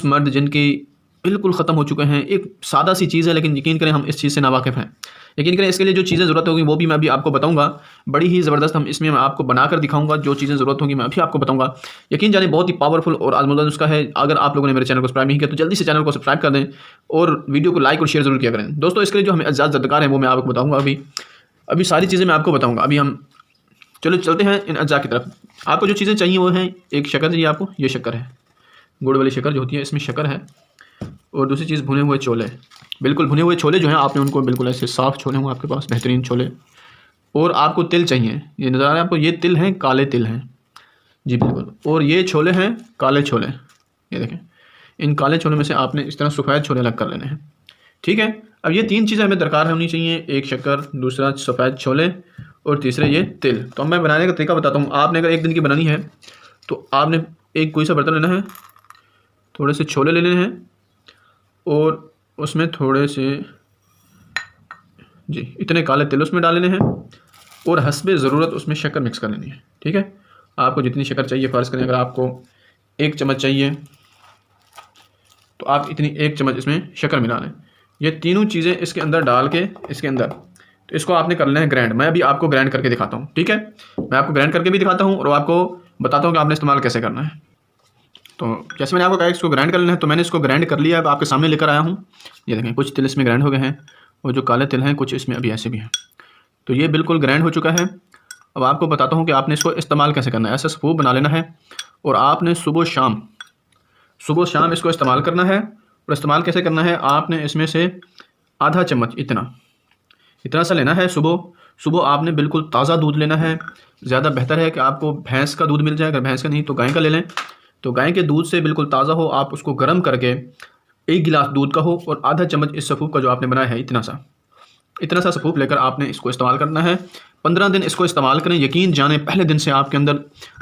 मर्द जिनकी बिल्कुल ख़त्म हो चुके हैं। एक सादा सी चीज़ है लेकिन यकीन करें हम इस चीज़ से नावाकिफ़ हैं। यकीन करें इसके लिए जो चीज़ें ज़रूरत होगी वो भी मैं अभी आपको बताऊंगा। बड़ी ही ज़बरदस्त हम इसमें मैं आपको बनाकर दिखाऊंगा। जो चीज़ें ज़रूरत होंगी मैं अभी आपको बताऊंगा। यकीन जाने बहुत ही पावरफुल और आज़मुद्दा नुस्खा है। अगर आप लोगों ने मेरे चैनल को सब्सक्राइब नहीं किया तो जल्दी से चैनल को सब्सक्राइब कर दें और वीडियो को लाइक और शेयर ज़रूर किया करें। दोस्तों इसके लिए जो हमें अज़ात दरकार है वो मैं आपको बताऊँगा। अभी सारी चीज़ें मैं आपको बताऊँगा। अभी हम चलो चलते हैं इन अज्जा की तरफ। आपको जो चीज़ें चाहिए वो हैं, एक शक्कर चाहिए आपको, ये शक्कर है, गुड़ वाली शक्कर जो होती है, इसमें शक्कर है। और दूसरी चीज़ भुने हुए छोले, बिल्कुल भुने हुए छोले जो हैं आपने उनको बिल्कुल ऐसे साफ़ छोले हों आपके पास, बेहतरीन छोले। और आपको तिल चाहिए, ये नज़र आ रहा है आपको, ये तिल हैं, काले तिल हैं जी बिल्कुल। और ये छोले हैं काले छोले, ये देखें। इन काले छोले में से आपने इस तरह सफ़ेद छोले अलग कर लेने हैं, ठीक है। अब ये 3 चीज़ें हमें दरकार होनी चाहिए, एक शक्कर, दूसरा सफ़ेद छोले और तीसरे ये तिल। तो मैं बनाने का तरीका बताता हूँ। आपने अगर एक दिन की बनानी है तो आपने एक कोई सा बर्तन लेना है, थोड़े से छोले ले लेने हैं और उसमें थोड़े से जी इतने काले तिल उसमें डाल लेने हैं और हस्बे ज़रूरत उसमें शक्कर मिक्स कर लेनी है, ठीक है। आपको जितनी शक्कर चाहिए, फ़र्ज़ करें अगर आपको 1 चम्मच चाहिए तो आप इतनी 1 चम्मच इसमें शक्कर मिला लें। ये तीनों चीज़ें इसके अंदर डाल के इसके अंदर तो इसको आपने कर लेना है ग्राइंड। मैं अभी आपको ग्राइंड करके दिखाता हूँ, ठीक है। मैं आपको ग्राइंड करके भी दिखाता हूँ और आपको बताता हूँ कि आपने इस्तेमाल कैसे करना है। तो जैसे मैंने आपको कहा इसको ग्राइंड कर लेना है, तो मैंने इसको ग्राइंड कर लिया, अब आपके सामने लेकर आया हूँ। ये देखें कुछ तिल इसमें ग्राइंड हो गए हैं और जो काले तिल हैं कुछ इसमें अभी ऐसे भी हैं। तो ये बिल्कुल ग्राइंड हो चुका है। अब आपको बताता हूँ कि आपने इसको इस्तेमाल कैसे करना है। ऐसा सफूफ बना लेना है और आपने सुबह शाम इसको इस्तेमाल करना है। और इस्तेमाल कैसे करना है, आपने इसमें से आधा चम्मच इतना सा लेना है। सुबह आपने बिल्कुल ताज़ा दूध लेना है। ज़्यादा बेहतर है कि आपको भैंस का दूध मिल जाए, अगर भैंस का नहीं तो गाय का ले लें। तो गाय के दूध से बिल्कुल ताज़ा हो, आप उसको गर्म करके 1 गिलास दूध का हो और आधा चम्मच इस सफ़ूफ का जो आपने बनाया है इतना सा सफ़ूफ लेकर आपने इसको इस्तेमाल करना है। 15 दिन इसको इस्तेमाल करें। यकीन जाने पहले दिन से आपके अंदर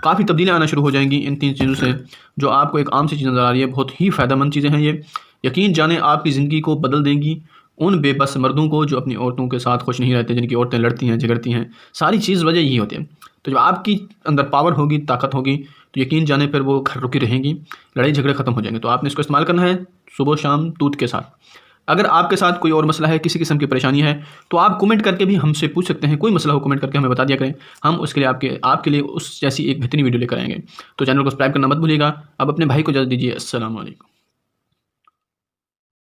काफ़ी तब्दीलियाँ आना शुरू हो जाएंगी इन 3 चीज़ों से। जो आपको एक आम सी चीज़ नज़र आ रही है, बहुत ही फ़ायदेमंद चीज़ें हैं ये। यकीन जाने आपकी ज़िंदगी को बदल देंगी। उन बेबस मर्दों को जो अपनी औरतों के साथ खुश नहीं रहते, जिनकी औरतें लड़ती हैं झगड़ती हैं, सारी चीज़ वजह यही होती है। तो जब आपकी अंदर पावर होगी, ताकत होगी, तो यकीन जाने फिर वो घर रुकी रहेंगी, लड़ाई झगड़े ख़त्म हो जाएंगे। तो आपने इसको इस्तेमाल करना है सुबह शाम दूध के साथ। अगर आपके साथ कोई और मसला है, किसी किस्म की परेशानी है, तो आप कमेंट करके भी हमसे पूछ सकते हैं। कोई मसला हो कमेंट करके हमें बता दिया करें, हम उसके लिए आपके लिए उस जैसी एक बेहतरीन वीडियो लेकर आएंगे। तो चैनल को सब्सक्राइब करना मत भूलिएगा। अब अपने भाई को इजाज़त दीजिए। अस्सलाम वालेकुम।